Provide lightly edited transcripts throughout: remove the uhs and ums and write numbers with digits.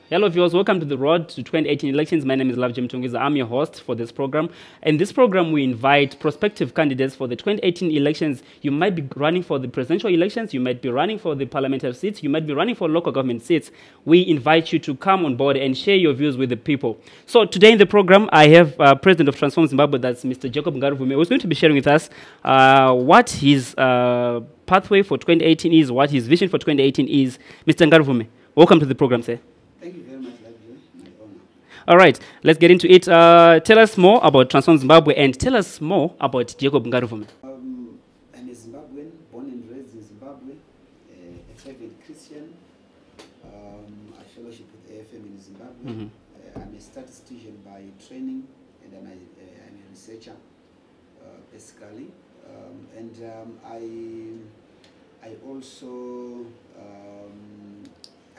Hello viewers, welcome to the Road to 2018 elections. My name is Lovejoy L Jay Mtongwiza. I'm your host for this program. In this program, we invite prospective candidates for the 2018 elections. You might be running for the presidential elections, you might be running for the parliamentary seats, you might be running for local government seats. We invite you to come on board and share your views with the people. So today in the program, I have President of Transform Zimbabwe, that's Mr. Jacob Ngarivhume, who's going to be sharing with us what his pathway for 2018 is, what his vision for 2018 is. Mr. Ngarivhume, welcome to the program, sir. Thank you very much, Lovejoy. My honor. All right, let's get into it. Tell us more about Transform Zimbabwe and tell us more about Jacob Ngarivhume. I'm a Zimbabwean, born and raised in Zimbabwe, a fervent Christian. I fellowship with AFM in Zimbabwe. I'm a statistician by training, and I'm a researcher, basically. I also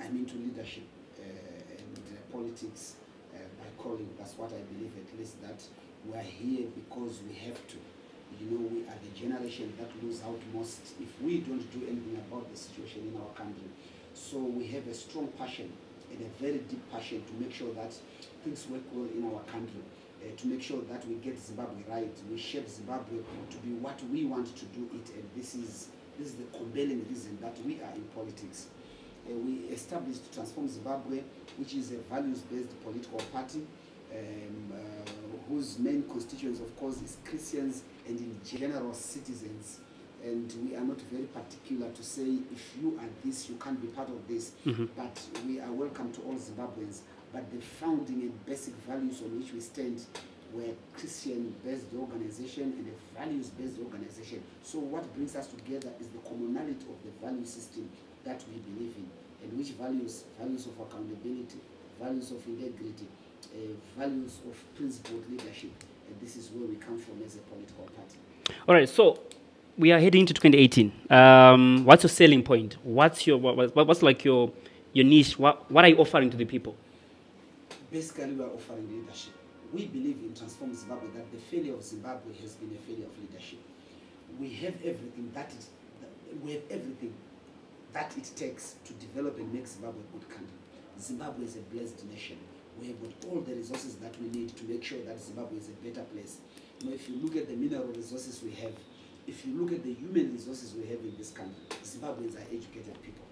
I'm into leadership and politics by calling. That's what I believe, at least, that we are here because we have to. You know, we are the generation that lose out most if we don't do anything about the situation in our country. So we have a strong passion and a very deep passion to make sure that things work well in our country, to make sure that we get Zimbabwe right. We shape Zimbabwe to be what we want to do it, and this is the compelling reason that we are in politics. We established Transform Zimbabwe, which is a values-based political party whose main constituents, of course, is Christians and in general citizens. And we are not very particular to say if you are this, you can't be part of this. But we are welcome to all Zimbabweans. But the founding and basic values on which we stand were Christian-based organization and a values-based organization. So what brings us together is the commonality of the value system that we believe in, and which values of accountability, values of integrity, values of principled leadership, and this is where we come from as a political party. All right, so we are heading into 2018. What's your selling point? What's like your niche? What are you offering to the people? Basically, we are offering leadership. We believe in Transform Zimbabwe that the failure of Zimbabwe has been a failure of leadership. We have everything that it takes to develop and make Zimbabwe a good country. Zimbabwe is a blessed nation. We have got all the resources that we need to make sure that Zimbabwe is a better place. You know, if you look at the mineral resources we have, if you look at the human resources we have in this country, Zimbabweans are educated people.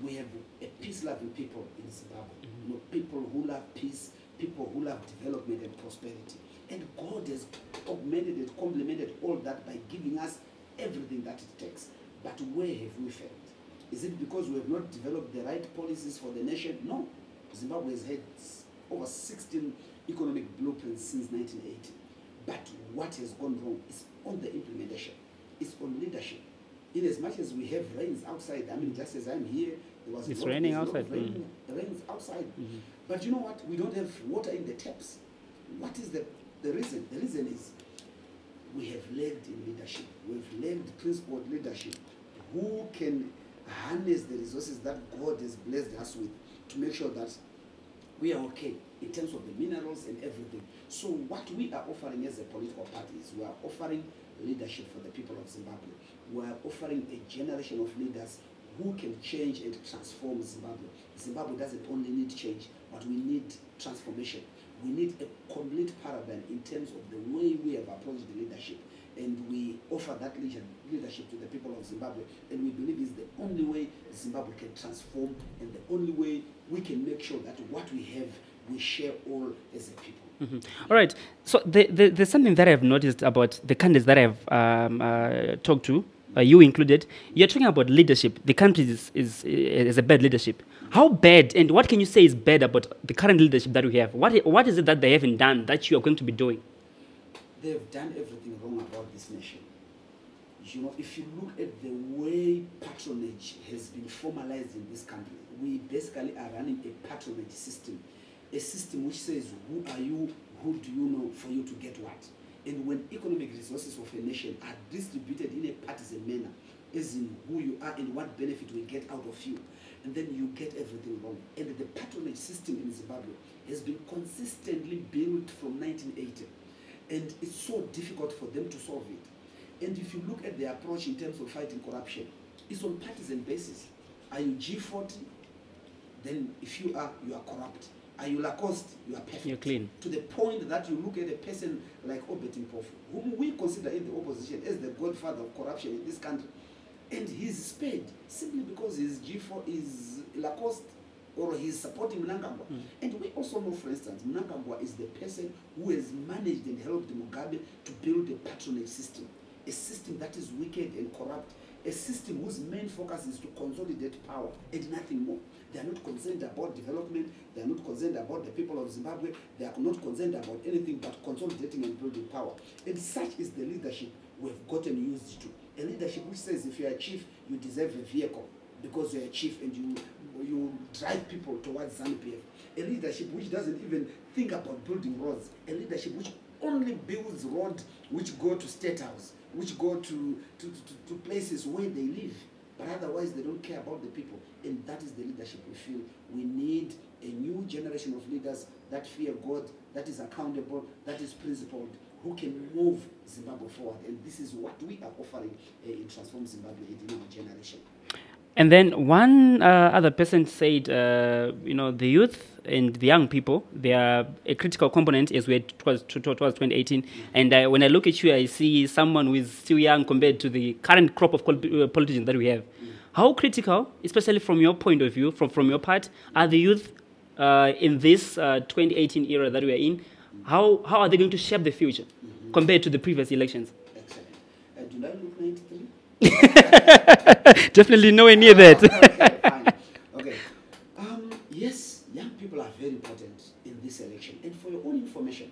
We have a peace-loving people in Zimbabwe. You know, people who love peace, people who love development and prosperity. And God has augmented and complemented all that by giving us everything that it takes. But where have we failed? Is it because we have not developed the right policies for the nation? No. Zimbabwe has had over 16 economic blueprints since 1980. But what has gone wrong is on the implementation. It's on leadership. In as much as we have rains outside, I mean, just as I'm here, there was raining outside. Rains outside. But you know what? We don't have water in the taps. What is the reason? The reason is we have lagged in leadership. We've lagged principled leadership. Who can harness the resources that God has blessed us with to make sure that we are okay in terms of the minerals and everything. So what we are offering as a political party is we are offering leadership for the people of Zimbabwe. We are offering a generation of leaders who can change and transform Zimbabwe. Zimbabwe doesn't only need change, but we need transformation. We need a complete paradigm in terms of the way we have approached the leadership. And we offer that leadership to the people of Zimbabwe. And we believe it's the only way Zimbabwe can transform, and the only way we can make sure that what we have, we share all as a people. All right. So there's something that I've noticed about the candidates that I've talked to, you included. You're talking about leadership. The country is a bad leadership. How bad, and what can you say is bad about the current leadership that we have? What is it that they haven't done that you are going to be doing? They've done everything wrong about this nation. You know, if you look at the way patronage has been formalized in this country, we basically are running a patronage system. A system which says, who are you, who do you know, for you to get what? And when economic resources of a nation are distributed in a partisan manner, as in who you are and what benefit we get out of you, and then you get everything wrong. And the patronage system in Zimbabwe has been consistently built from 1980. And it's so difficult for them to solve it. And if you look at their approach in terms of fighting corruption, it's on partisan basis. Are you G40? then if you are corrupt. Are you Lacoste? You are perfect. You're clean. To the point that you look at a person like Obet Mpofu, whom we consider in the opposition as the godfather of corruption in this country, and he's spared simply because he's G4 is Lacoste or he's supporting Mnangagwa. And we also know, for instance, Mnangagwa is the person who has managed and helped Mugabe to build a patronage system, a system that is wicked and corrupt, a system whose main focus is to consolidate power and nothing more. They are not concerned about development. They are not concerned about the people of Zimbabwe. They are not concerned about anything but consolidating and building power. And such is the leadership we've gotten used to. A leadership which says if you are a chief, you deserve a vehicle because you're a chief and you drive people towards Zanu-PF. A leadership which doesn't even think about building roads. A leadership which only builds roads which go to State House, which go to places where they live. But otherwise, they don't care about the people. And that is the leadership we feel. We need a new generation of leaders that fear God, that is accountable, that is principled, who can move Zimbabwe forward. And this is what we are offering in Transform Zimbabwe in our generation. And then one other person said, the youth and the young people, they are a critical component as we're towards 2018. And when I look at you, I see someone who is still young compared to the current crop of politicians that we have. How critical, especially from your point of view, from your part, are the youth in this 2018 era that we are in? How are they going to shape the future compared to the previous elections? Excellent. Do I look 93? Definitely nowhere near that. Okay, fine. Okay. Yes, young people are very important in this election. And for your own information,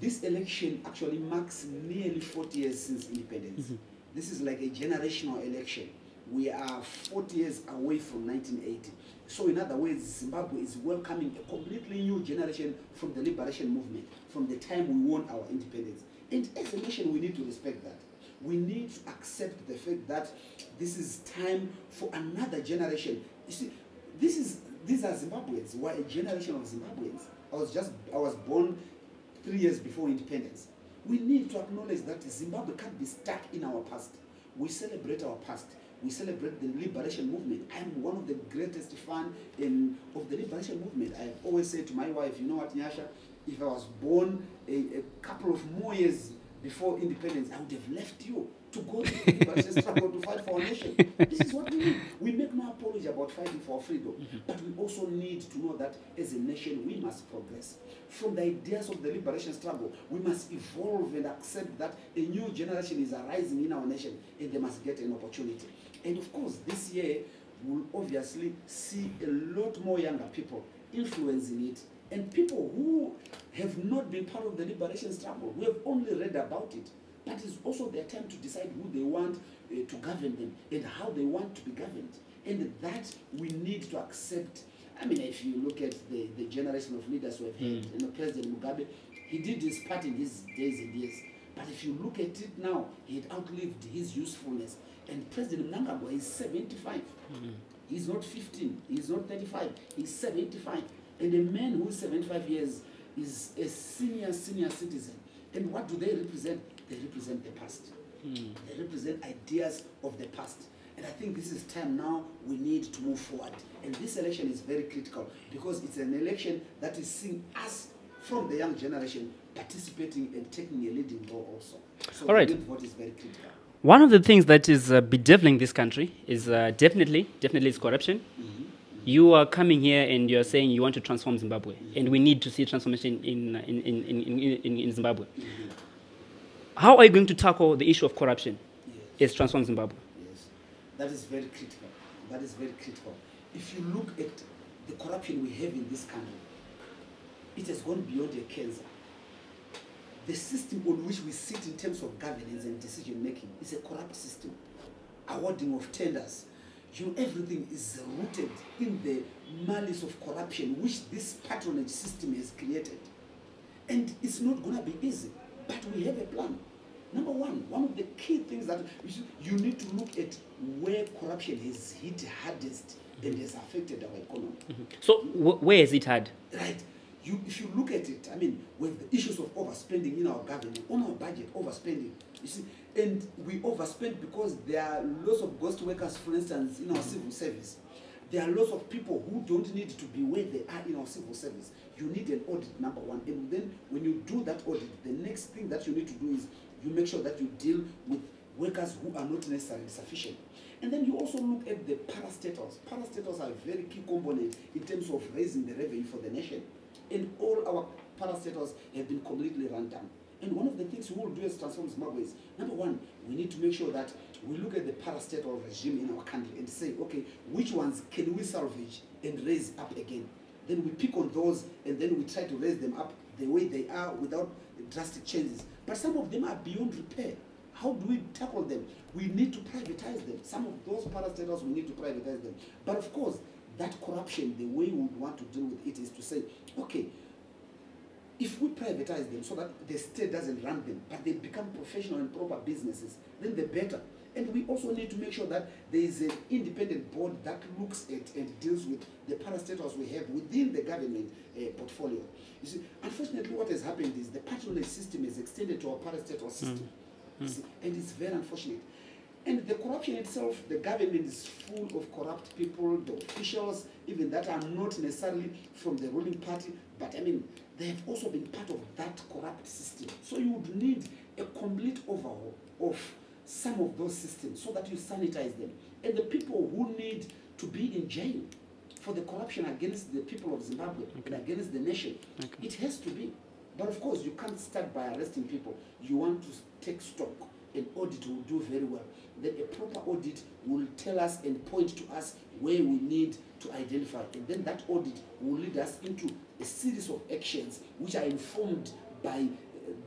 this election actually marks nearly 40 years since independence. This is like a generational election. We are 40 years away from 1980. So in other words, Zimbabwe is welcoming a completely new generation from the liberation movement, from the time we won our independence. And as a nation, we need to respect that. We need to accept the fact that this is time for another generation. You see, these are Zimbabweans. We're a generation of Zimbabweans. I was born 3 years before independence. We need to acknowledge that Zimbabwe can't be stuck in our past. We celebrate our past. We celebrate the liberation movement. I'm one of the greatest fans of the liberation movement. I always say to my wife, you know what, Nyasha, if I was born a couple of more years before independence, I would have left you to go to the liberation struggle to fight for our nation. This is what we need. We make no apology about fighting for freedom, but we also need to know that as a nation, we must progress. From the ideas of the liberation struggle, we must evolve and accept that a new generation is arising in our nation and they must get an opportunity. And of course, this year, we'll obviously see a lot more younger people influencing it, and people who have not been part of the liberation struggle, who have only read about it. But it's also their time to decide who they want to govern them and how they want to be governed. And that we need to accept. I mean, if you look at the generation of leaders who have had, President Mugabe, he did his part in his days and years. But if you look at it now, he had outlived his usefulness. And President Mnangagwa is 75. He's not 15. He's not 35. He's 75. And a man who's 75 years is a senior citizen. And what do they represent? They represent the past. They represent ideas of the past. And I think this is time now we need to move forward. And this election is very critical because it's an election that is seeing us from the young generation participating and taking a leading role also. So all right. the vote is very critical. One of the things that is bedeviling this country is definitely is corruption. You are coming here and you're saying you want to transform Zimbabwe, and we need to see transformation in Zimbabwe. How are you going to tackle the issue of corruption as Transform Zimbabwe? Yes, that is very critical. That is very critical. If you look at the corruption we have in this country, it has gone beyond a cancer. The system on which we sit in terms of governance and decision making is a corrupt system. Awarding of tenders. Everything is rooted in the malice of corruption which this patronage system has created. And it's not going to be easy, but we have a plan. Number one of the key things that you need to look at where corruption has hit hardest and has affected our economy. So where is it hard? Right. If you look at it, I mean, with the issues of overspending in our government, on our budget, overspending, you see, and we overspend because there are lots of ghost workers, for instance, in our civil service. There are lots of people who don't need to be where they are in our civil service. You need an audit, number one. And then when you do that audit, the next thing that you need to do is you make sure that you deal with workers who are not necessarily sufficient. And then you also look at the parastatals. Parastatals are a very key component in terms of raising the revenue for the nation. And all our parastatals have been completely run down. And one of the things we will do as Transform Zimbabwe is, number one, we need to make sure that we look at the parastatal regime in our country and say, okay, which ones can we salvage and raise up again? Then we pick on those and then we try to raise them up the way they are without drastic changes. But some of them are beyond repair. How do we tackle them? We need to privatize them. Some of those parastatals, we need to privatize them. But of course, that corruption, the way we would want to deal with it is to say, okay, if we privatize them so that the state doesn't run them, but they become professional and proper businesses, then the better. And we also need to make sure that there is an independent board that looks at and deals with the parastatals we have within the government portfolio. You see, unfortunately, what has happened is the patronage system is extended to our parastatal system. You see, and it's very unfortunate. And the corruption itself, the government is full of corrupt people, the officials, even that are not necessarily from the ruling party, but I mean, they have also been part of that corrupt system. So you would need a complete overhaul of some of those systems so that you sanitize them. And the people who need to be in jail for the corruption against the people of Zimbabwe and against the nation, it has to be. But of course, you can't start by arresting people. You want to take stock. An audit will do very well. Then a proper audit will tell us and point to us where we need to identify. And then that audit will lead us into a series of actions which are informed by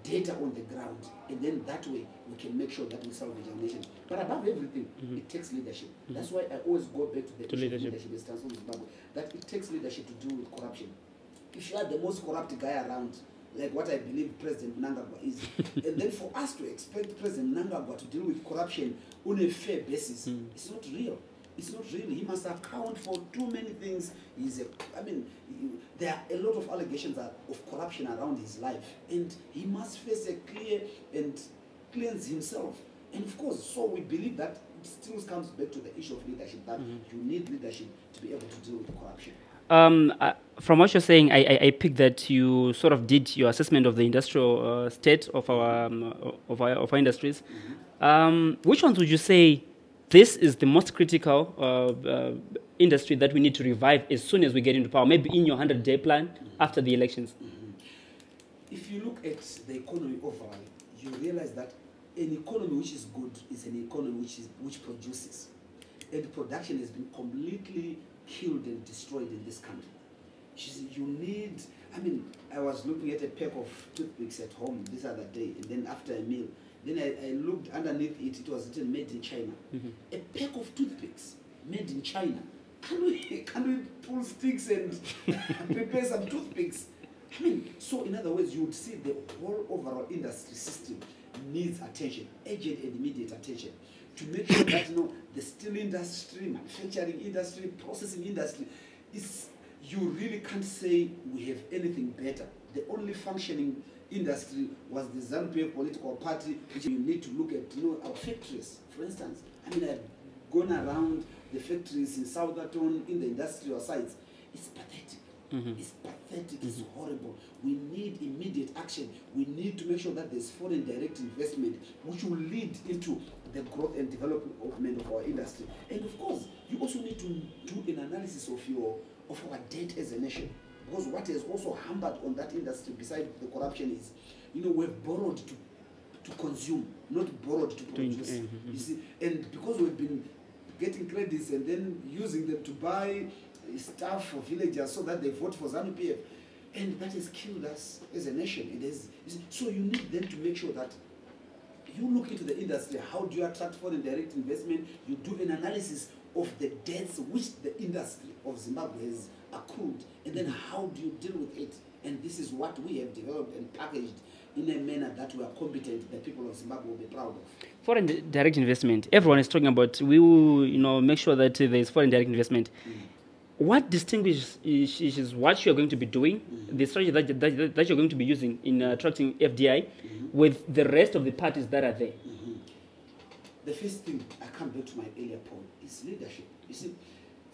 data on the ground. And then that way we can make sure that we salvage our nation. But above everything, it takes leadership. That's why I always go back to the issue of leadership as Transform Zimbabwe, that it takes leadership to deal with corruption. If you are the most corrupt guy around, like what I believe President Mnangagwa is, and then for us to expect President Mnangagwa to deal with corruption on a fair basis, it's not real. It's not real. He must account for too many things. There are a lot of allegations of corruption around his life, and he must face a clear and cleanse himself. And of course, so we believe that it still comes back to the issue of leadership, that you need leadership to be able to deal with corruption. From what you're saying, I picked that you sort of did your assessment of the industrial state of our industries. Which ones would you say this is the most critical industry that we need to revive as soon as we get into power? Maybe in your 100-day plan after the elections. If you look at the economy overall, you realize that an economy which is good is an economy which produces, and production has been completely killed and destroyed in this country. You need, I was looking at a pack of toothpicks at home this other day, and then after a meal, then I looked underneath it, it was written made in China. A pack of toothpicks made in China. Can we pull sticks and prepare some toothpicks? So in other words, you would see the whole overall industry system needs attention, urgent and immediate attention, to make sure that the steel industry, manufacturing industry, processing industry, you really can't say we have anything better. The only functioning industry was the Zanu-PF political party, which you need to look at our factories, for instance. I've gone around the factories in Southampton, in the industrial sites. It's pathetic. It's pathetic, it's horrible. We need immediate action. We need to make sure that there's foreign direct investment, which will lead into the growth and development of our industry. And of course, you also need to do an analysis of our debt as a nation. Because what has also hampered on that industry, besides the corruption, is, we've borrowed to consume, not borrowed to produce. You see, and because we've been getting credits and then using them to buy stuff for villagers so that they vote for Zanu-PF, and that has killed us as a nation. So you need then to make sure that you look into the industry. How do you attract foreign direct investment? You do an analysis of the debts which the industry of Zimbabwe has accrued, and then how do you deal with it? And this is what we have developed and packaged in a manner that we are competent, the people of Zimbabwe will be proud of. Foreign direct investment. Everyone is talking about, we will make sure that there is foreign direct investment. What distinguishes is what you're going to be doing, the strategy that you're going to be using in attracting FDI with the rest of the parties that are there? The first thing, I come back to my earlier point, is leadership. You see,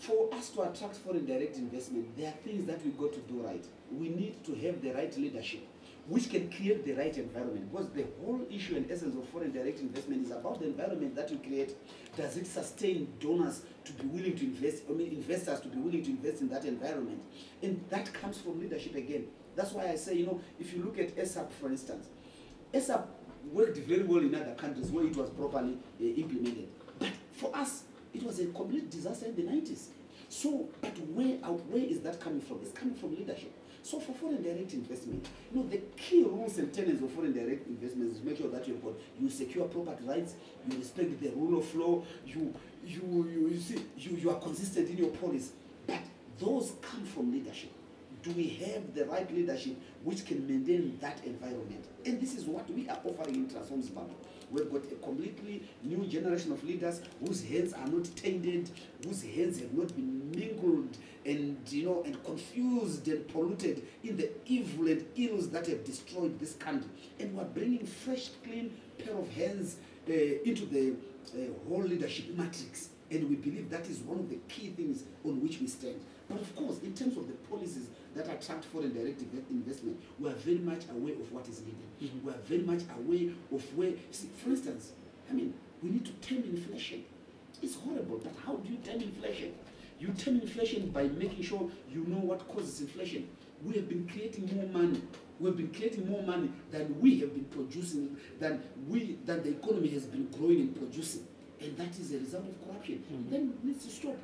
For us to attract foreign direct investment, there are things that we got to do right. We need to have the right leadership, which can create the right environment. Because the whole issue and essence of foreign direct investment is about the environment that you create. Does it sustain donors to be willing to invest, investors to be willing to invest in that environment? And that comes from leadership again. That's why I say, if you look at ESAP, for instance, ESAP worked very well in other countries where it was properly implemented. But for us, it was a complete disaster in the 90s. So, but where is that coming from? It's coming from leadership. So for foreign direct investment, the key rules and tenets of foreign direct investment is make sure that you secure property rights, you respect the rule of law, you are consistent in your policy. But those come from leadership. Do we have the right leadership which can maintain that environment? And this is what we are offering in Transform Zimbabwe. We've got a completely new generation of leaders whose hands are not tainted, whose hands have not been mingled and and confused and polluted in the evil and ills that have destroyed this country. And we're bringing fresh, clean pair of hands into the whole leadership matrix. And we believe that is one of the key things on which we stand. But of course, in terms of the policies that attract foreign direct investment, we are very much aware of what is needed. We are very much aware of where, for instance, we need to tame inflation. It's horrible, but how do you tame inflation? You tame inflation by making sure you know what causes inflation. We have been creating more money. We have been creating more money than we have been producing, than the economy has been growing and producing. And that is a result of corruption. Then it needs to stop.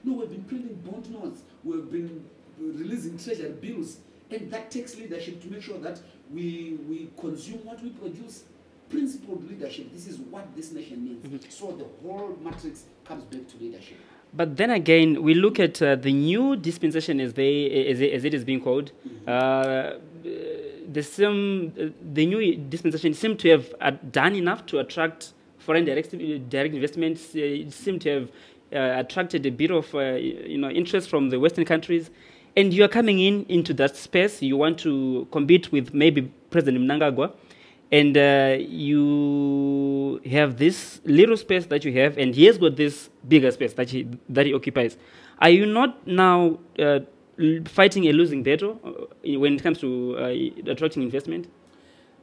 No, we've been printing bond notes. We've been releasing treasury bills. And that takes leadership to make sure that we consume what we produce. Principled leadership. This is what this nation needs. So the whole matrix comes back to leadership. But then again, we look at the new dispensation as it is being called. The new dispensation seemed to have done enough to attract foreign direct investments. It seemed to have attracted a bit of interest from the Western countries. And you are coming into that space. You want to compete with maybe President Mnangagwa. And you have this little space that you have, and he has got this bigger space that he occupies. Are you not now fighting a losing battle when it comes to attracting investment?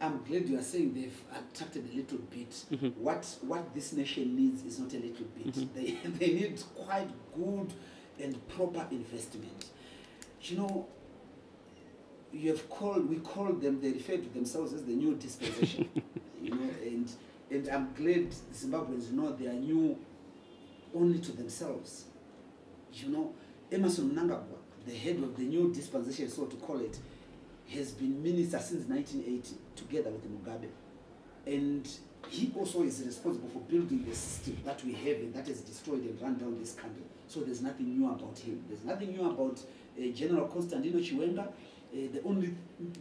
I'm glad you are saying they've attracted a little bit. What this nation needs is not a little bit. They need quite good and proper investment. We call them, they refer to themselves as the new dispensation. And I'm glad Zimbabweans know they are new only to themselves. Emerson Mnangagwa, the head of the new dispensation, so to call it, has been minister since 1980 together with Mugabe. And he also is responsible for building the system that we have and that has destroyed and run down this country. So there's nothing new about him. There's nothing new about General Constantino Chiwenga. The only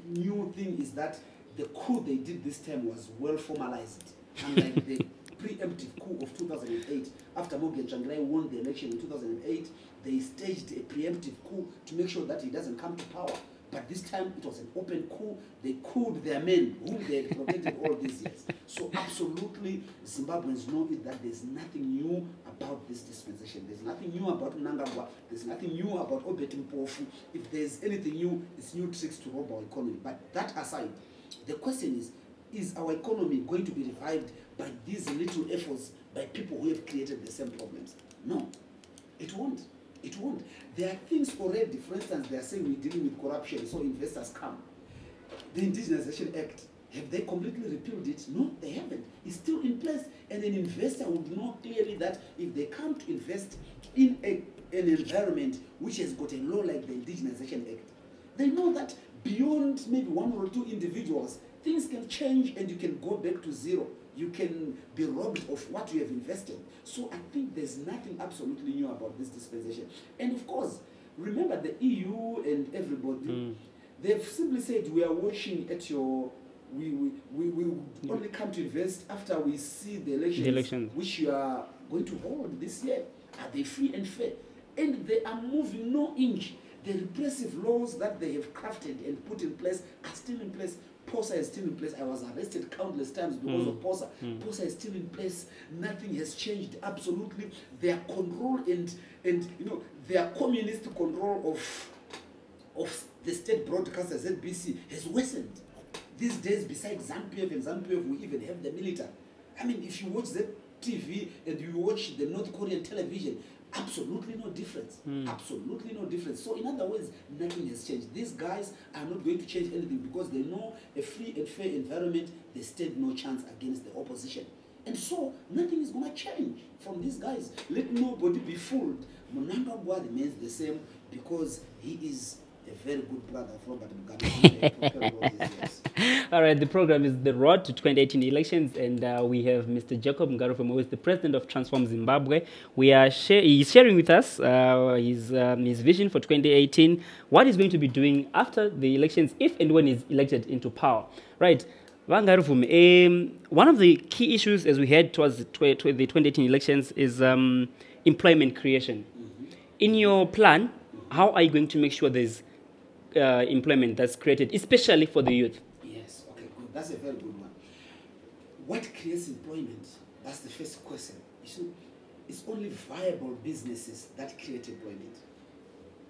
new thing is that the coup they did this time was well formalized. Unlike the preemptive coup of 2008, after Morgan Tsvangirai won the election in 2008, they staged a preemptive coup to make sure that he doesn't come to power. But this time it was an open coup. They couped their men whom they had protected all these years. So absolutely, Zimbabweans know that there's nothing new about this dispensation. There's nothing new about Mnangagwa. There's nothing new about Obet Mpofu. If there's anything new, it's new tricks to rob our economy. But that aside, the question is our economy going to be revived by these little efforts by people who have created the same problems? No, it won't. It won't. There are things already. For instance, they are saying we're dealing with corruption, so investors come. The Indigenization Act, have they completely repealed it? No, they haven't. It's still in place, and an investor would know clearly that if they come to invest in an environment which has got a law like the Indigenization Act, they know that beyond maybe one or two individuals, things can change and you can go back to zero. You can be robbed of what you have invested. So I think there's nothing absolutely new about this dispensation. And of course, remember the EU and everybody, they've simply said we are watching at your, we only come to invest after we see the elections which you are going to hold this year. Are they free and fair? And they are moving no inch. The repressive laws that they have crafted and put in place are still in place. POSA is still in place. I was arrested countless times because of POSA. POSA is still in place. Nothing has changed. Absolutely, their control and their communist control of the state broadcaster ZBC has worsened. These days, besides Zanu-PF and Zanu-PF, we even have the military. I mean, if you watch the TV and you watch the North Korean television, absolutely no difference. Absolutely no difference. So in other words, nothing has changed. These guys are not going to change anything because they know a free and fair environment, they stand no chance against the opposition. And so nothing is going to change from these guys. Let nobody be fooled. Mnangagwa remains the same because he is a very good brother of Robert Mugabe. All right, the program is The Road to 2018 Elections, and we have Mr. Jacob Ngarivhume, who is the president of Transform Zimbabwe. He's sharing with us his vision for 2018, what he's going to be doing after the elections, if and when he's elected into power. Right. Ngarivhume, one of the key issues as we head towards the 2018 elections is employment creation. In your plan, how are you going to make sure there's employment that's created, especially for the youth? Yes, okay, good. That's a very good one. What creates employment? That's the first question. You see, it's only viable businesses that create employment.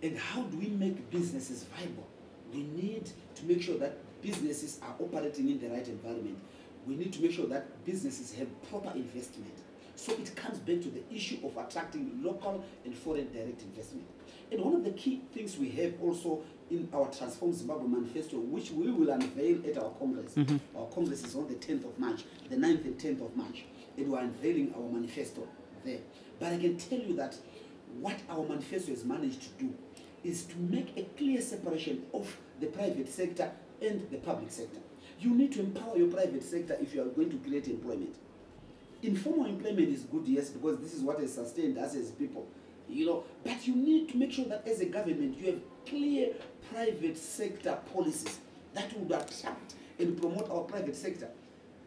And how do we make businesses viable? We need to make sure that businesses are operating in the right environment. We need to make sure that businesses have proper investment. So it comes back to the issue of attracting local and foreign direct investment. And one of the key things we have also in our Transform Zimbabwe manifesto, which we will unveil at our Congress. Our Congress is on the 10th of March, the 9th and 10th of March, and we're unveiling our manifesto there. But I can tell you that what our manifesto has managed to do is to make a clear separation of the private sector and the public sector. You need to empower your private sector if you are going to create employment. Informal employment is good, yes, because this is what has sustained us as people. But you need to make sure that as a government you have clear private sector policies that would attract and promote our private sector.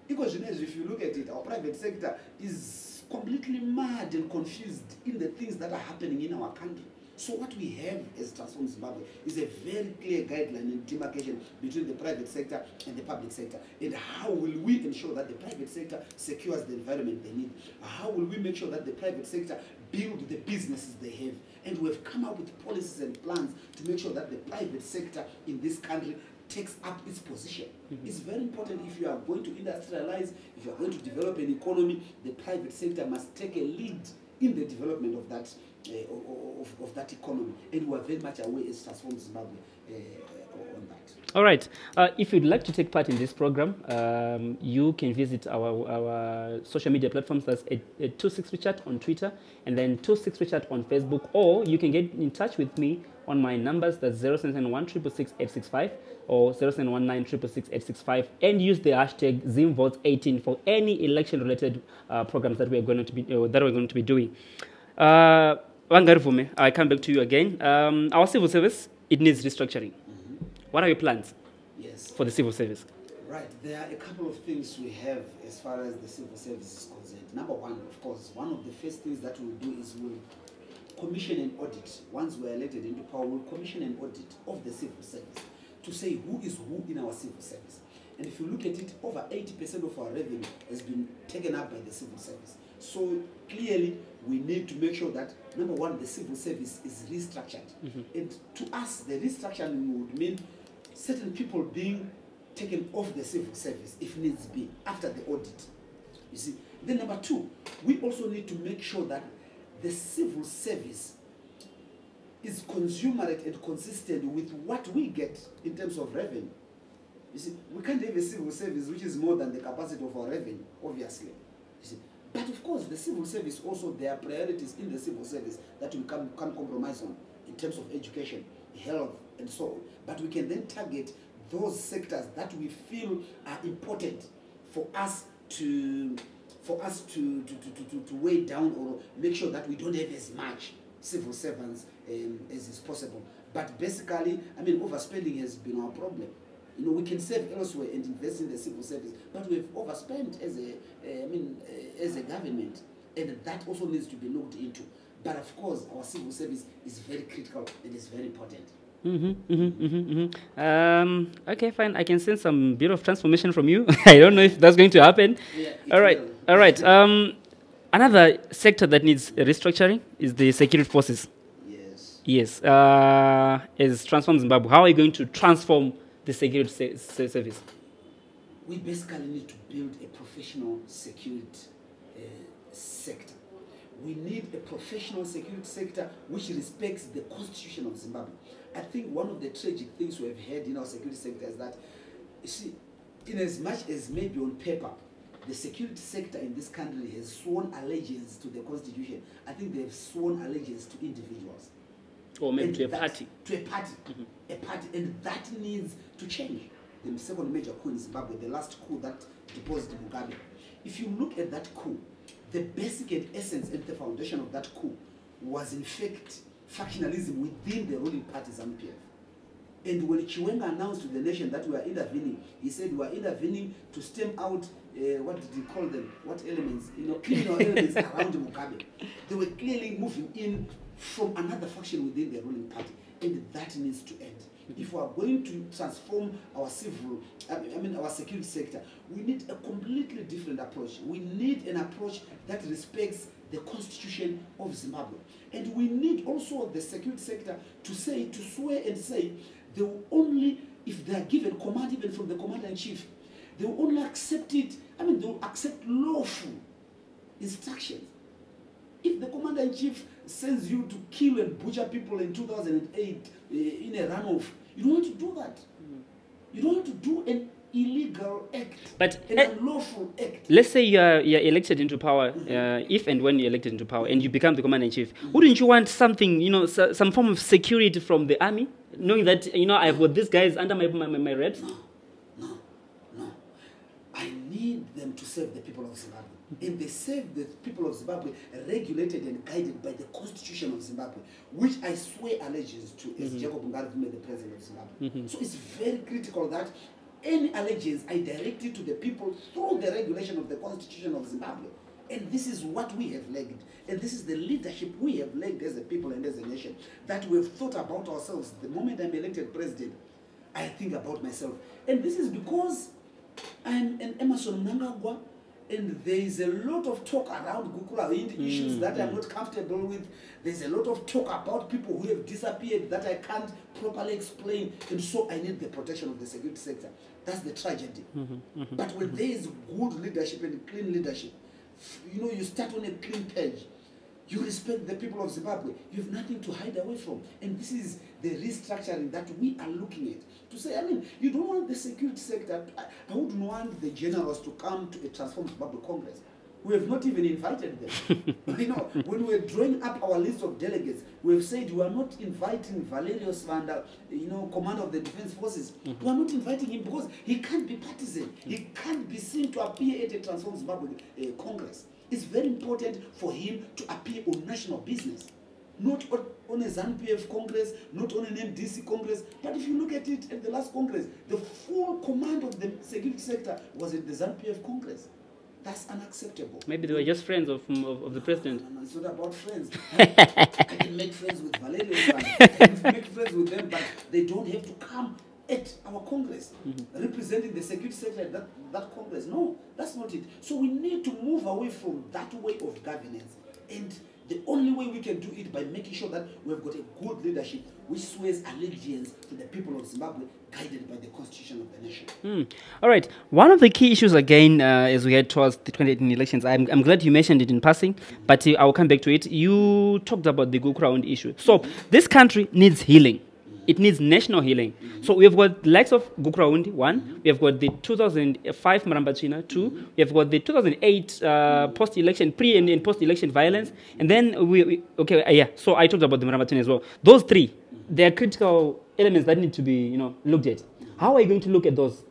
Because if you look at it, our private sector is completely mad and confused in the things that are happening in our country. So what we have as Transform Zimbabwe is a very clear guideline and demarcation between the private sector and the public sector. And how will we ensure that the private sector secures the environment they need? How will we make sure that the private sector build the businesses they have? And we have come up with policies and plans to make sure that the private sector in this country takes up its position. It's very important if you are going to industrialize, if you are going to develop an economy, the private sector must take a lead in the development of that of that economy, and we are very much aware as Transform Zimbabwe on that. All right. If you'd like to take part in this program, you can visit our social media platforms. That's 26Richard on Twitter, and then 26Richard on Facebook, or you can get in touch with me on my numbers. That's 0771 666 865 or 0719 666 865, and use the hashtag ZimVotes18 for any election-related programs that we're going to be doing. Ngarivhume, I come back to you again. Our civil service, it needs restructuring. What are your plans for the civil service? Right, there are a couple of things we have as far as the civil service is concerned. Number one, of course, one of the first things that we'll do is we'll commission an audit. Once we're elected into power, we'll commission an audit of the civil service to say who is who in our civil service. And if you look at it, over 80% of our revenue has been taken up by the civil service. So clearly, we need to make sure that, number one, the civil service is restructured. And to us, the restructuring would mean certain people being taken off the civil service, if needs be, after the audit. You see. Then number two, we also need to make sure that the civil service is consumerate and consistent with what we get in terms of revenue. You see, we can't have a civil service which is more than the capacity of our revenue, obviously. You see. But of course, the civil service also, there are priorities in the civil service that we can't compromise on in terms of education, health, and so on. But we can then target those sectors that we feel are important for us to weigh down or make sure that we don't have as much civil servants as is possible. But basically, I mean, overspending has been our problem. We can save elsewhere and invest in the civil service, but we've overspent as a government, and that also needs to be looked into. But of course, our civil service is very critical and is very important. Okay, fine. I can sense some bit of transformation from you. I don't know if that's going to happen. Yeah, All right. will. All right. Another sector that needs restructuring is the security forces. Yes. Yes. As Transform Zimbabwe, how are you going to transform the security service? We basically need to build a professional security sector. We need a professional security sector which respects the constitution of Zimbabwe. I think one of the tragic things we have had in our security sector is that, you see, in as much as maybe on paper, the security sector in this country has sworn allegiance to the constitution, I think they have sworn allegiance to individuals. Or maybe And to a that- party. To a party. A party. And that needs to change. The second major coup in Zimbabwe, the last coup that deposed Mugabe. If you look at that coup, the basic and essence and the foundation of that coup was in fact factionalism within the ruling party Zanu-PF. And when Chiwenga announced to the nation that we are intervening, he said we are intervening to stem out, what did he call them? What elements? Criminal elements around Mugabe. They were clearly moving in from another faction within the ruling party. And that needs to end. If we are going to transform our our security sector, we need a completely different approach. We need an approach that respects the constitution of Zimbabwe. And we need also the security sector to swear and say, they will only, if they are given command even from the commander-in-chief, they will only accept it, they will accept lawful instructions. If the commander-in-chief sends you to kill and butcher people in 2008 in a runoff, you don't want to do that. You don't want to do an illegal act, But an unlawful act. let's say you're elected into power, if and when you're elected into power, and you become the commander-in-chief, wouldn't you want something, some form of security from the army, knowing that, I've got these guys under my reps? No. I need them to serve the people of Zimbabwe. And they serve the people of Zimbabwe regulated and guided by the constitution of Zimbabwe, which I swear allegiance to as Jacob Ngarivhume, the president of Zimbabwe. So it's very critical that any allegiance I direct it to the people through the regulation of the constitution of Zimbabwe. And this is what we have lagged. And this is the leadership we have lagged as a people and as a nation, that we've thought about ourselves. The moment I'm elected president, I think about myself. And this is because I'm an Emerson Mnangagwa, and there is a lot of talk around Gukula issues that I'm not comfortable with. There's a lot of talk about people who have disappeared that I can't properly explain. And so I need the protection of the security sector. That's the tragedy. But when there is good leadership and clean leadership, you start on a clean page. You respect the people of Zimbabwe. You have nothing to hide away from. And this is the restructuring that we are looking at. To say, you don't want the security sector. I wouldn't want the generals to come to a Transform Zimbabwe Congress. We have not even invited them. When we were drawing up our list of delegates, we have said we are not inviting Valerius Vanda, commander of the Defense Forces. We are not inviting him because he can't be partisan. He can't be seen to appear at a Transform Zimbabwe Congress. It's very important for him to appear on national business, not on a Zanu-PF Congress, not on an MDC Congress. But if you look at it at the last Congress, the full command of the security sector was at the Zanu-PF Congress. That's unacceptable. Maybe they were just friends of the president. No, it's not about friends. I can make friends with Valerius. I can make friends with them, but they don't have to come at our Congress, representing the security sector at that Congress. No, that's not it. So we need to move away from that way of governance. And the only way we can do it by making sure that we've got a good leadership which swears allegiance to the people of Zimbabwe, guided by the constitution of the nation. All right. One of the key issues, again, as we head towards the 2018 elections, I'm glad you mentioned it in passing, but I will come back to it. You talked about the Gukuraund issue. So this country needs healing. It needs national healing. So we have got the likes of Gukuraund, 1. We have got the 2005 Marambachina, 2. We have got the 2008 post-election, pre- and post-election violence. And then so I talked about the Marambachina as well. Those 3, they are critical elements that need to be, looked at. How are you going to look at those?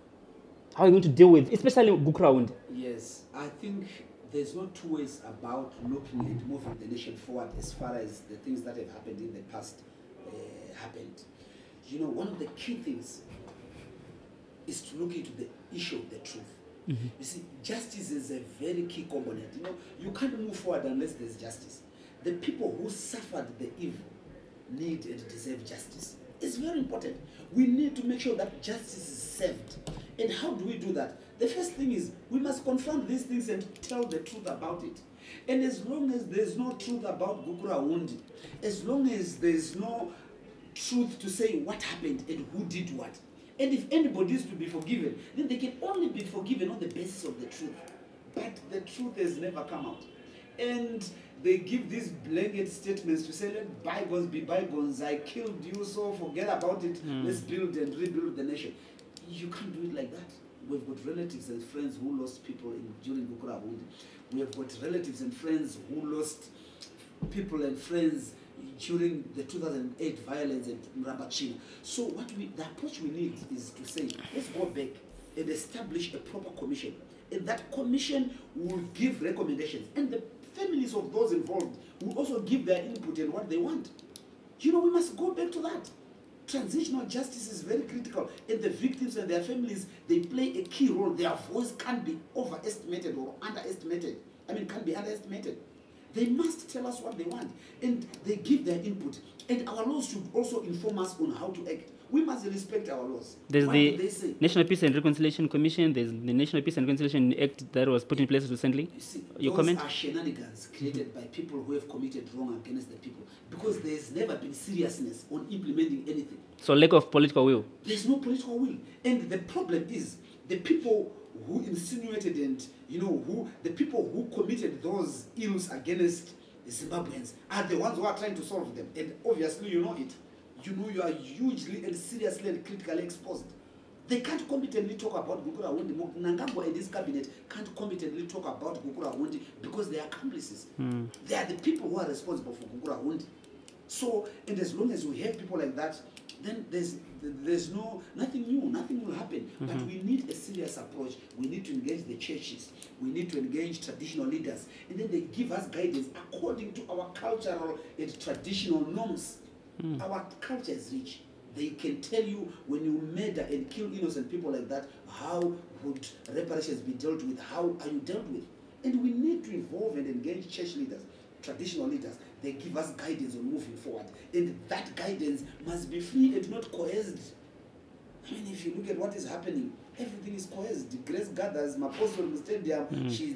How are you going to deal with, especially Gukuraund? Yes, I think there's no two ways about looking at moving the nation forward as far as the things that have happened in the past happened. One of the key things is to look into the issue of the truth. You see, justice is a very key component. You can't move forward unless there's justice. The people who suffered the evil need and deserve justice. It's very important. We need to make sure that justice is served. And how do we do that? The first thing is we must confront these things and tell the truth about it. And as long as there's no truth about Gukura Wundi, as long as there's no truth to say what happened and who did what, and if anybody is to be forgiven, then they can only be forgiven on the basis of the truth. But the truth has never come out. And they give these blanket statements to say, let bygones be bygones. I killed you, so forget about it. Let's build and rebuild the nation. You can't do it like that. We've got relatives and friends who lost people during Gukura Wundi. We have got relatives and friends who lost people and friends during the 2008 violence at Mrabachina. So the approach we need is to say, let's go back and establish a proper commission. And that commission will give recommendations. And the families of those involved will also give their input and what they want. You know, we must go back to that. Transitional justice is very critical. And the victims and their families, they play a key role. Their voice can't be overestimated or underestimated. I mean, can't be underestimated. They must tell us what they want. And they give their input. And our laws should also inform us on how to act. We must respect our laws. There's What the do they say? National Peace and Reconciliation Commission. There's the National Peace and Reconciliation Act that was put in place recently. You see, Your those comment? are shenanigans created by people who have committed wrong against the people. Because there's never been seriousness on implementing anything. So lack of political will. There's no political will. And the problem is the people who insinuated and, the people who committed those ills against the Zimbabweans are the ones who are trying to solve them. And obviously you know it. You know you are hugely and seriously and critically exposed. They can't competently talk about Gukura Wundi. Mnangagwa and his cabinet can't competently talk about Gukura Wundi because they are accomplices. They are the people who are responsible for Gukura Wundi. So, and as long as we have people like that, then there's nothing new, nothing will happen. But we need a serious approach. We need to engage the churches. We need to engage traditional leaders. And then they give us guidance according to our cultural and traditional norms. Our culture is rich. They can tell you when you murder and kill innocent people like that, how would reparations be dealt with? How are you dealt with? And we need to involve and engage church leaders, traditional leaders. They give us guidance on moving forward. And that guidance must be free and not coerced. I mean, if you look at what is happening, everything is coerced. The grace gathers, Maposo Stadium,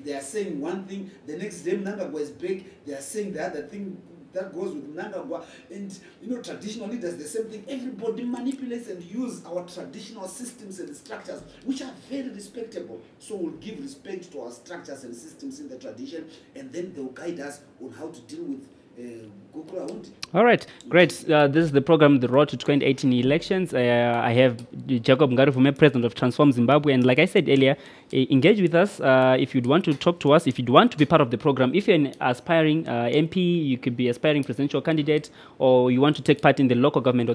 they are saying one thing, the next day Mnangagwa is break, they are saying the other thing that goes with Mnangagwa. And, traditional leaders, the same thing. Everybody manipulates and use our traditional systems and structures, which are very respectable. So we'll give respect to our structures and systems in the tradition, and then they'll guide us on how to deal with Gukura Wundi. All right, great. This is the program, The Road to 2018 Elections. I have Jacob Ngarivhume, President of Transform Zimbabwe. And like I said earlier, engage with us if you'd want to talk to us, if you'd want to be part of the program. If you're an aspiring MP, you could be aspiring presidential candidate, or you want to take part in the local government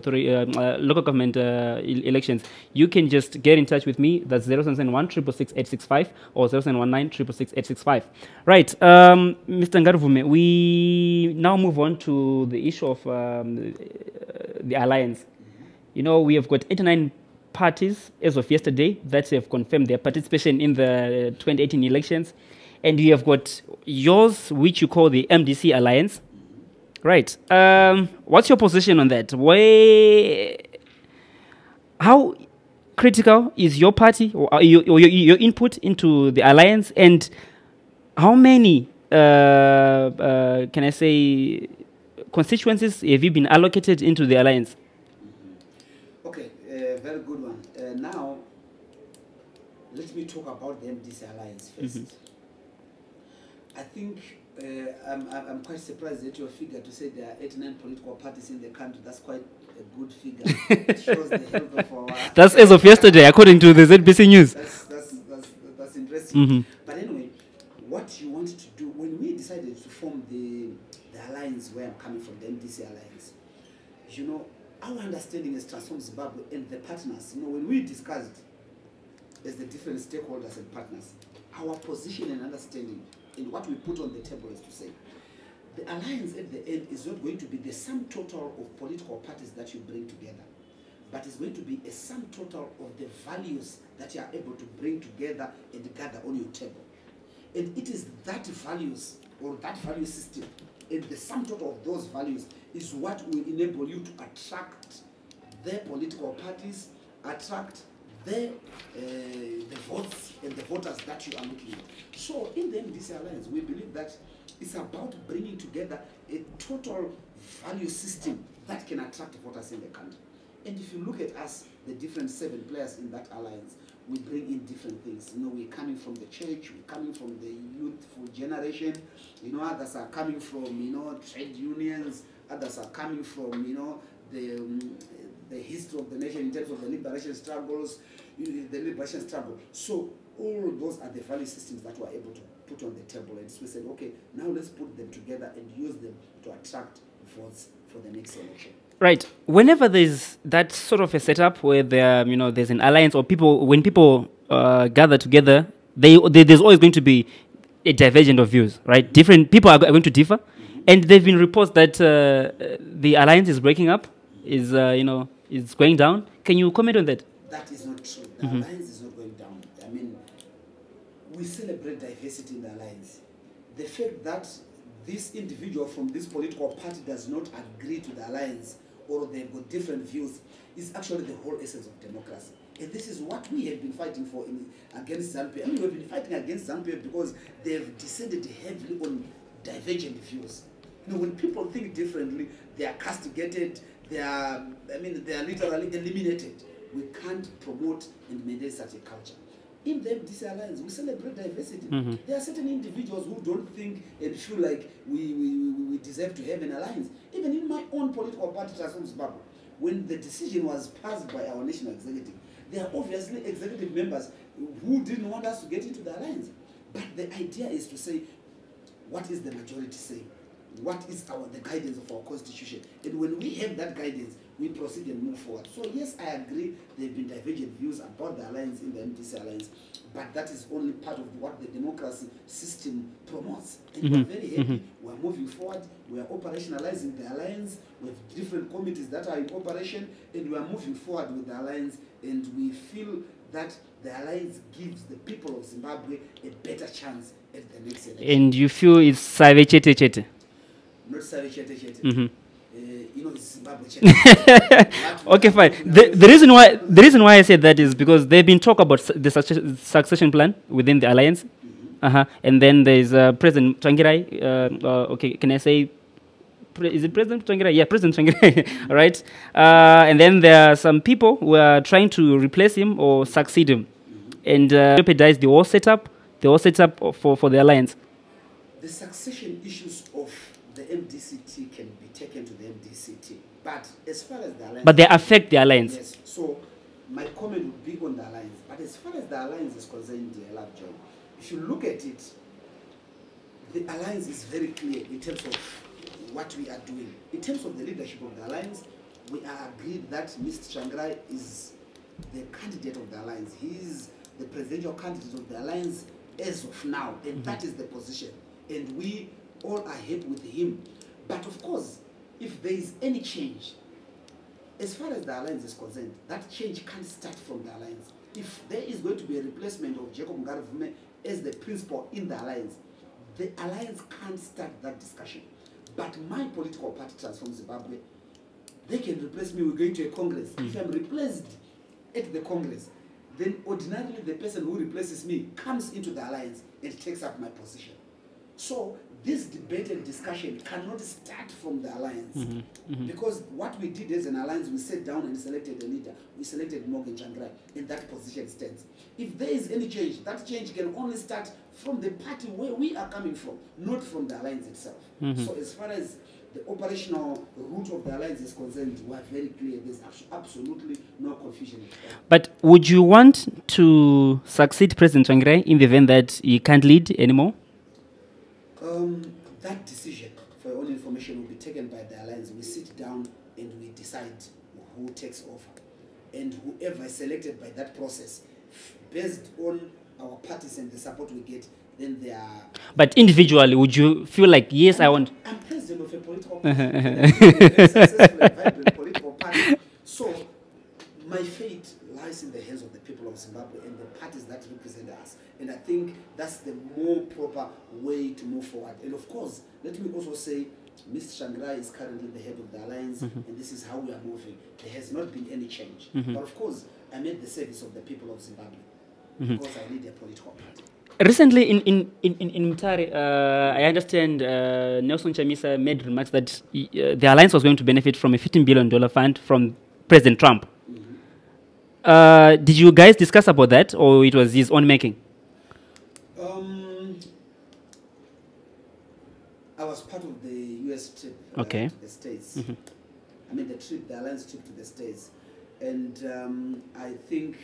elections, you can just get in touch with me. That's 0771 666 865 or 0719 666 865. Right, Mr. Ngarivhume, we now move on to the issue of the alliance. We have got 89 parties as of yesterday that have confirmed their participation in the 2018 elections, and you have got yours, which you call the MDC Alliance. Right. What's your position on that? How critical is your party or your input into the alliance, and how many can I say constituencies have you been allocated into the alliance? Okay, very good one. Now, let me talk about the MDC Alliance first. I think I'm quite surprised at your figure to say there are 89 political parties in the country. That's quite a good figure. It shows the health of our... That's as of yesterday, according to the ZBC News. That's interesting. But anyway, what you wanted to do, when we decided to form the alliance where I'm coming from, the MDC Alliance, our understanding as Transform Zimbabwe and the partners, when we discussed as the different stakeholders and partners, our position and understanding and what we put on the table is to say, the alliance at the end is not going to be the sum total of political parties that you bring together, but it's going to be a sum total of the values that you are able to bring together and gather on your table. And it is that values or that value system and the sum total of those values is what will enable you to attract their political parties, attract the votes and the voters that you are looking at. So in the MDC Alliance, we believe that it's about bringing together a total value system that can attract voters in the country. And if you look at us, the different 7 players in that alliance, we bring in different things. You know, we're coming from the church, we're coming from the youthful generation, you know, others are coming from, you know, trade unions, others are coming from, you know, the history of the nation in terms of the liberation struggles, the liberation struggle. So all those are the value systems that we're able to put on the table. And so we said, okay, now let's put them together and use them to attract votes for the next election. Right. Whenever there's that sort of a setup where there, you know, there's an alliance or people, when people gather together, there's always going to be a divergence of views, right? Different people are going to differ, and there've been reports that the alliance is breaking up, is you know, is going down. Can you comment on that? That is not true. The alliance is not going down. I mean, we celebrate diversity in the alliance. The fact that this individual from this political party does not agree to the alliance, or they've got different views, is actually the whole essence of democracy. And this is what we have been fighting for against Zanu-PF. I mean, we've been fighting against Zanu-PF because they've descended heavily on divergent views. You know, when people think differently, they are castigated, they are literally eliminated. We can't promote and maintain such a culture. In the MDC Alliance, we celebrate diversity. There are certain individuals who don't think and feel like we deserve to have an alliance. Even in my own political party, Transform Zimbabwe, when the decision was passed by our national executive, there are obviously executive members who didn't want us to get into the alliance. But the idea is to say, what is the majority saying? What is the guidance of our constitution? And when we have that guidance, we proceed and move forward. So yes, I agree there have been divergent views about the alliance in the MDC Alliance, but that is only part of what the democracy system promotes. And we're very happy, we're moving forward, we're operationalizing the alliance, we have different committees that are in operation, and we are moving forward with the alliance, and we feel that the alliance gives the people of Zimbabwe a better chance at the next election. And you feel it's Save Chete Chete? Not Save Chete Chete. You know, Zimbabwe Chete. Okay, fine. The reason why I said that is because they've been talk about the succession plan within the alliance, and then there's President Tsvangirai. Okay, can I say? Is it President Tsvangirai? Yeah, President Tsvangirai, right? And then there are some people who are trying to replace him or succeed him, and jeopardize the whole setup for the alliance. The succession issues of the MDCT can be taken to the MDCT, but as far as the alliance, but they affect the alliance. Yes. So my comment would be on the alliance, but as far as the alliance is concerned, Lovejoy, if you look at it, the alliance is very clear in terms of what we are doing. In terms of the leadership of the alliance, we are agreed that Mr. Tsvangirai is the candidate of the alliance. He is the presidential candidate of the alliance as of now, and that is the position. And we all are happy with him. But of course, if there is any change, as far as the alliance is concerned, that change can't start from the alliance. If there is going to be a replacement of Jacob Ngarivhume as the principal in the alliance can't start that discussion. But my political party, Transform Zimbabwe, they can replace me. We're going to a congress. If I'm replaced at the congress, then ordinarily the person who replaces me comes into the alliance and takes up my position. So this debate and discussion cannot start from the alliance, because what we did as an alliance, we sat down and selected a leader. We selected Morgan Tsvangirai, and that position stands. If there is any change, that change can only start from the party where we are coming from, not from the alliance itself. So as far as the operational route of the alliance is concerned, we are very clear. There's absolutely no confusion. But would you want to succeed President Tsvangirai in the event that he can't lead anymore? That decision, for your own information, will be taken by the alliance. We sit down and we decide who takes over. And whoever is selected by that process, based on our parties and the support we get, then they are... But individually, would you feel like, yes, I want... I'm president of a political party. A successful and vibrant political party. So, my fate lies in the hands of the people of Zimbabwe and the parties that represent us. And I think that's the more proper way to move forward. And of course, let me also say, Mr. Shangrai is currently the head of the alliance, and this is how we are moving. There has not been any change. But of course, I'm at the service of the people of Zimbabwe because I need a political party. Recently in Mutare, I understand Nelson Chamisa made remarks that the alliance was going to benefit from a $15 billion fund from President Trump. Did you guys discuss about that, or it was his own making? I was part of the U.S. trip Okay. to the States. I mean, the alliance trip to the States. And I think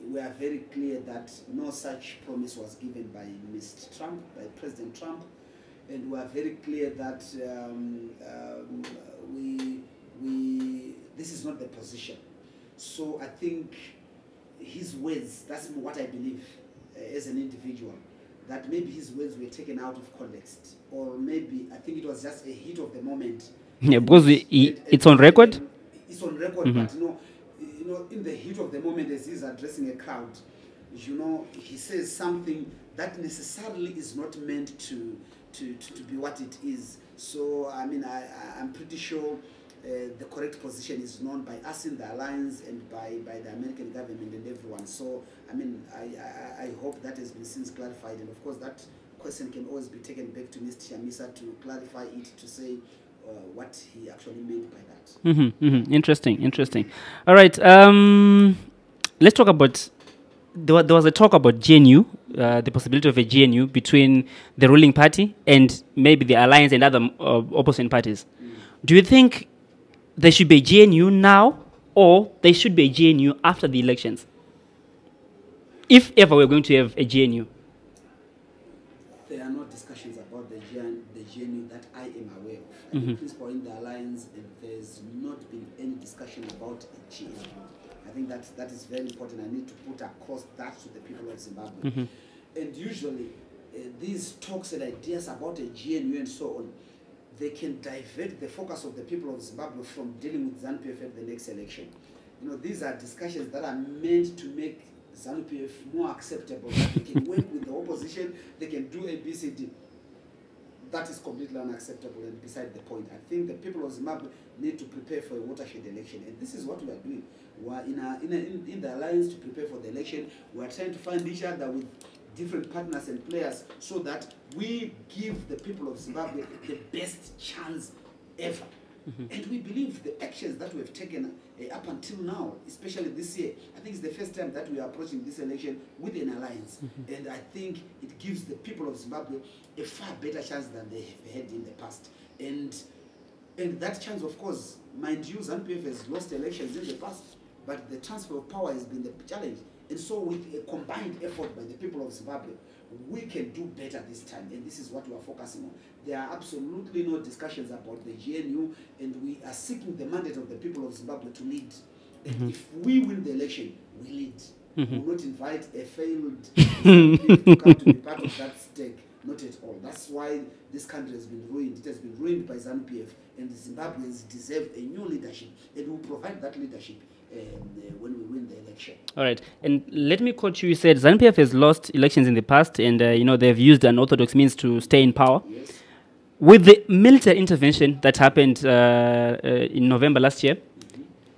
we are very clear that no such promise was given by Mr. Trump, by President Trump. And we are very clear that this is not the position. So I think his words, that's what I believe as an individual, that maybe his words were taken out of context, or maybe I think it was just a hit of the moment. Yeah, because it's on record. It's on record, but you know, in the heat of the moment, as he's addressing a crowd, you know, he says something that necessarily is not meant to be what it is. So I mean, I'm pretty sure the correct position is known by us in the alliance and by the American government and everyone. So I mean, I hope that has been since clarified, and of course that question can always be taken back to Mr. Chamisa to clarify it, to say what he actually meant by that. Interesting. All right, let's talk about, there was a talk about GNU, the possibility of a GNU between the ruling party and maybe the alliance and other opposition parties. Do you think there should be a GNU now, or there should be a GNU after the elections? If ever we're going to have a GNU. There are no discussions about the GNU that I am aware of. I think principal in the alliance, and there's not been any discussion about a GNU. I think that is very important. I need to put across that to the people of Zimbabwe. And usually, these talks and ideas about a GNU and so on, they can divert the focus of the people of Zimbabwe from dealing with Zanu-PF at the next election. You know, these are discussions that are meant to make Zanu-PF more acceptable, that they can work with the opposition, they can do A, B, C, D. That is completely unacceptable and beside the point. I think the people of Zimbabwe need to prepare for a watershed election, and this is what we are doing. We are in the alliance to prepare for the election. We are trying to find each other with different partners and players so that we give the people of Zimbabwe the best chance ever. And we believe the actions that we have taken up until now, especially this year, I think it's the first time that we are approaching this election with an alliance. And I think it gives the people of Zimbabwe a far better chance than they have had in the past. And that chance, of course, mind you, Zanu-PF has lost elections in the past, but the transfer of power has been the challenge. And so with a combined effort by the people of Zimbabwe, we can do better this time, and this is what we are focusing on. There are absolutely no discussions about the GNU, and we are seeking the mandate of the people of Zimbabwe to lead. And if we win the election, we lead. We will not invite a failed to come to be part of that stake. Not at all. That's why this country has been ruined. It has been ruined by Zanu-PF, and the Zimbabweans deserve a new leadership, and we will provide that leadership when we win the election. All right. And let me quote you. You said Zanu-PF has lost elections in the past, and you know, they've used unorthodox means to stay in power. Yes. With the military intervention that happened in November last year,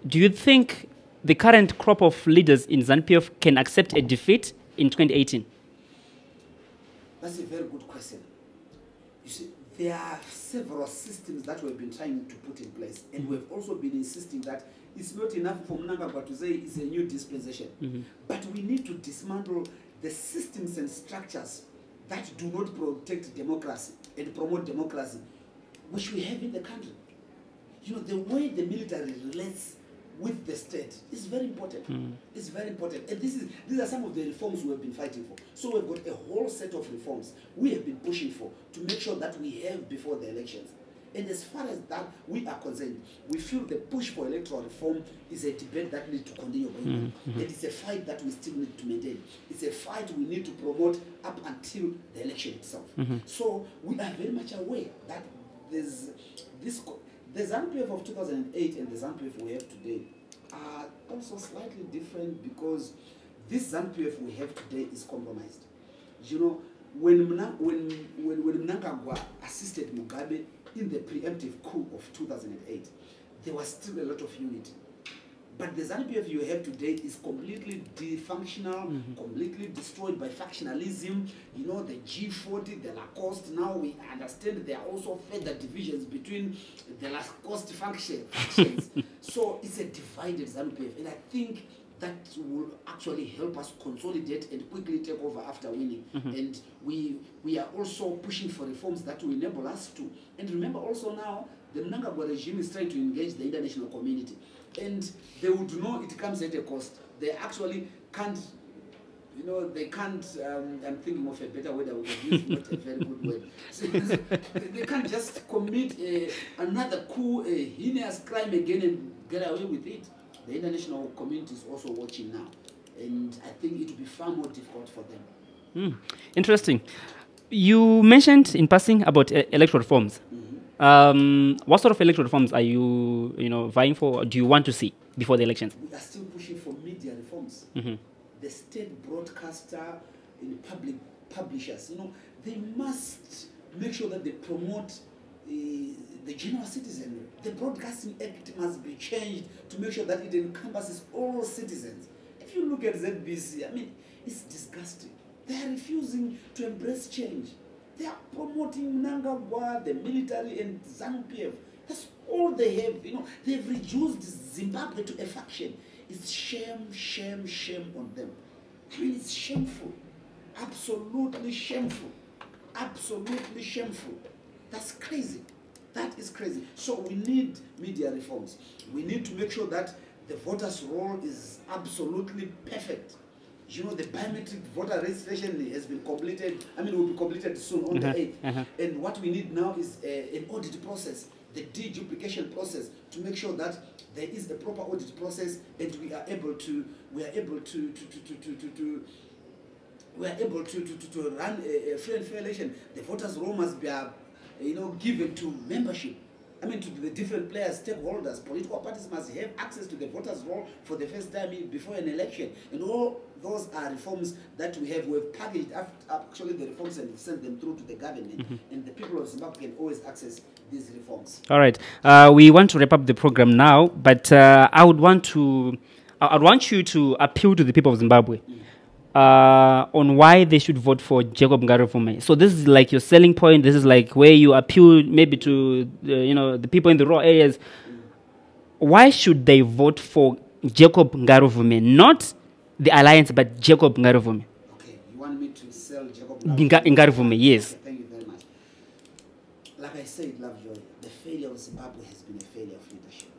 do you think the current crop of leaders in Zanu-PF can accept a defeat in 2018? That's a very good question. You see, there are several systems that we've been trying to put in place, and we've also been insisting that it's not enough for Mnangagwa to say it's a new dispensation. But we need to dismantle the systems and structures that do not protect democracy and promote democracy, which we have in the country. You know, the way the military relates with the state is very important. It's very important. And these are some of the reforms we have been fighting for. So we've got a whole set of reforms we have been pushing for to make sure that we have before the elections. And as far as that we are concerned, we feel the push for electoral reform is a debate that needs to continue going on. And it's a fight that we still need to maintain. It's a fight we need to promote up until the election itself. So we are very much aware that there's this. The Zanu-PF of 2008 and the Zanu-PF we have today are also slightly different, because this Zanu-PF we have today is compromised. You know, when Mnangagwa assisted Mugabe in the preemptive coup of 2008, there was still a lot of unity. But the Zanu-PF you have today is completely dysfunctional, completely destroyed by factionalism. You know, the G40, the Lacoste, now we understand there are also further divisions between the Lacoste factions. So it's a divided Zanu-PF. And I think that will actually help us consolidate and quickly take over after winning. And we are also pushing for reforms that will enable us to. And remember also now, the Mnangagwa regime is trying to engage the international community. And they would know it comes at a cost. They actually can't, you know, they can't, I'm thinking of a better word I would have used, not a very good word. So they can't just commit another coup, a heinous crime again and get away with it. The international community is also watching now. And I think it will be far more difficult for them. Interesting. You mentioned in passing about electoral reforms. What sort of electoral reforms are you, vying for, or do you want to see before the elections? We are still pushing for media reforms. The state broadcaster and public publishers, they must make sure that they promote the general citizenry. The Broadcasting Act must be changed to make sure that it encompasses all citizens. If you look at ZBC, I mean, it's disgusting. They are refusing to embrace change. They are promoting Mnangagwa, the military, and Zanu-PF. That's all they have. They've reduced Zimbabwe to a faction. It's shame, shame, shame on them. I mean, it's shameful. Absolutely shameful. Absolutely shameful. That's crazy. That is crazy. So we need media reforms. We need to make sure that the voters' roll is absolutely perfect. The biometric voter registration has been completed. I mean, it will be completed soon on the 8th. And what we need now is an audit process, the deduplication process, to make sure that there is a proper audit process, and we are able to run a free and fair election. The voters' roll must be, given to membership. I mean, to the different players, stakeholders, political parties must have access to the voters' roll for the first time before an election. And all those are reforms that we have. We've packaged actually the reforms and sent them through to the government. And the people of Zimbabwe can always access these reforms. All right. We want to wrap up the program now, but I would want you to appeal to the people of Zimbabwe on why they should vote for Jacob Ngarivhume. So this is like your selling point. This is like where you appeal maybe to the people in the rural areas. Why should they vote for Jacob Ngarivhume, not the alliance, but Jacob Ngarivhume? Okay, you want me to sell Jacob Ngarivhume? Yes. Okay, thank you very much. Like I said, Lovejoy, the failure of Zimbabwe has been a failure of leadership.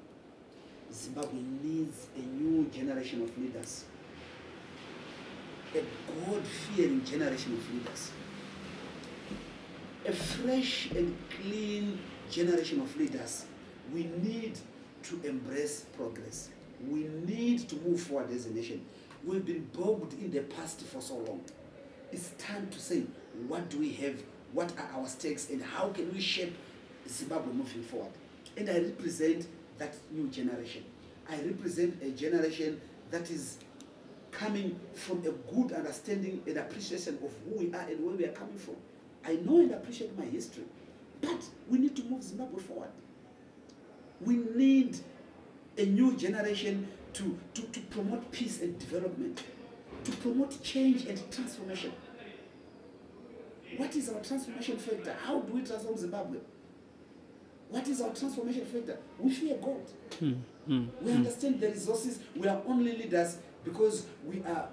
Zimbabwe needs a new generation of leaders. A God-fearing generation of leaders. A fresh and clean generation of leaders. We need to embrace progress. We need to move forward as a nation. We've been bogged in the past for so long. It's time to say, what do we have? What are our stakes? And how can we shape Zimbabwe moving forward? And I represent that new generation. I represent a generation that is coming from a good understanding and appreciation of who we are and where we are coming from. I know and appreciate my history, but we need to move Zimbabwe forward. We need a new generation to promote peace and development, to promote change and transformation. What is our transformation factor? How do we transform Zimbabwe? What is our transformation factor? We fear God. We understand the resources. We are only leaders because we are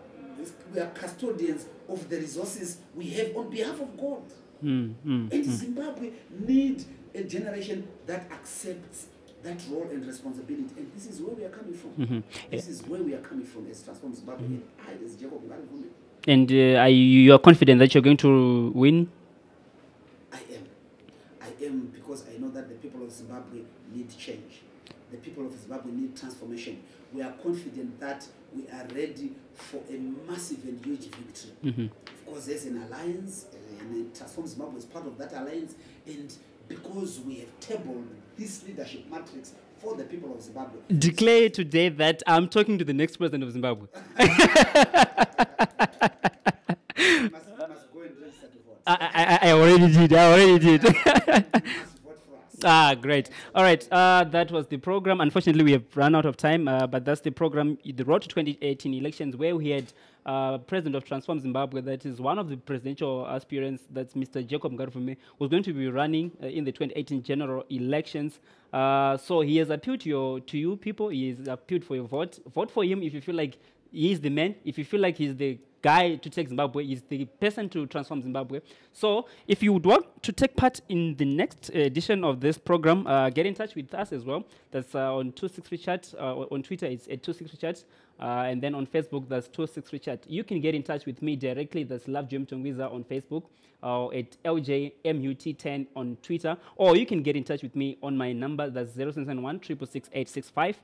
custodians of the resources we have on behalf of God. And Zimbabwe need a generation that accepts that role and responsibility. And this is where we are coming from. This is where we are coming from as Transform Zimbabwe. And I, as Jacob Ngarivhume. And you are confident that you're going to win? I am, because I know that the people of Zimbabwe need change. The people of Zimbabwe need transformation. We are confident that we are ready for a massive and huge victory. Of course, there's an alliance, and Transform Zimbabwe is part of that alliance. And because we have tabled this leadership matrix for the people of Zimbabwe. Declare today that I'm talking to the next president of Zimbabwe. You must go and register to vote. I already did. You must vote for us. Great. All right. That was the program. Unfortunately, we have run out of time, but that's the program, the road to 2018 elections, where we had President of Transform Zimbabwe, that is one of the presidential aspirants, that's Mr. Jacob Ngarivhume, who's going to be running in the 2018 general elections. So he has appealed to you people. He has appealed for your vote. Vote for him if you feel like he is the man. If you feel like he's the guy to take Zimbabwe, is the person to transform Zimbabwe. So if you would want to take part in the next edition of this program, get in touch with us as well. That's on 263 Chat. On Twitter, it's at 263 Chat. And then on Facebook, that's 263 Chat. You can get in touch with me directly. That's Lovejoy Mtongwiza on Facebook, or at LJMUT10 on Twitter. Or you can get in touch with me on my number. That's 0771 666 865.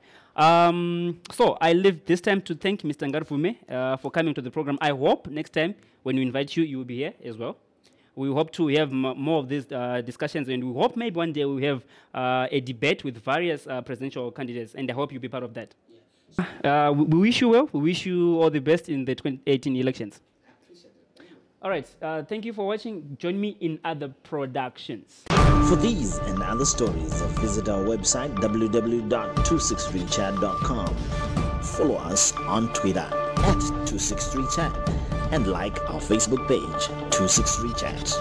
So I leave this time to thank Mr. Ngarivhume for coming to the program. I hope next time when we invite you, you will be here as well. We hope to have more of these discussions, and we hope maybe one day we have a debate with various presidential candidates, and I hope you'll be part of that. Yeah. We wish you well. We wish you all the best in the 2018 elections. I appreciate it. All right. Thank you for watching. Join me in other productions. For these and other stories, visit our website www.263chat.com. Follow us on Twitter @263chat and like our Facebook page 263chat.